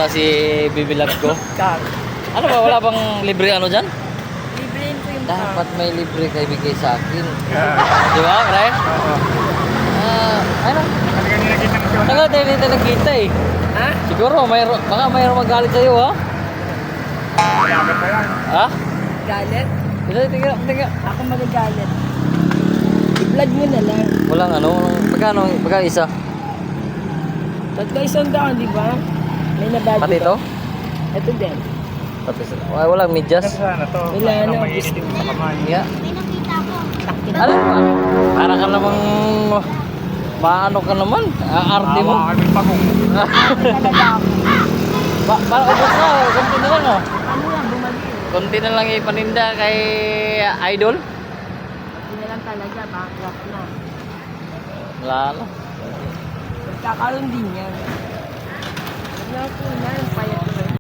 pala si bibilag ko. Car. Ano ba, wala bang libre ano dyan? Libre ko yung car. Dapat may libre kayo bigay sa akin. Di ba, pre? Oo. Ano? Kanina nakita ko siya. Tagal tayo dito nagkita eh. Ha? Siguro, baka mayroong magalit sa'yo, ha? Dagat pa yan. Ha? Galit? Tingnan. Ako magagalit. I-vlog mo na lang. Walang ano, magkano isa? Tatlo 100, di ba? May nabadyo. Pati ito? Ito din. Pati isa. Walang medyas. Sana to. Wala na. Mainit yung sa kamay. Yeah. May nakita ko. Ano ba? Para ka namang maano ka naman, arte mo. Awa kami pagong. Talaga ako. Para ubos na, konti na lang oh. Ano yan? Bumalik. Konti na lang ipaninda kay Idol. Hindi na lang talaga. Bankrupt na. Wala na. Magkakaroon din yan. Wala po na.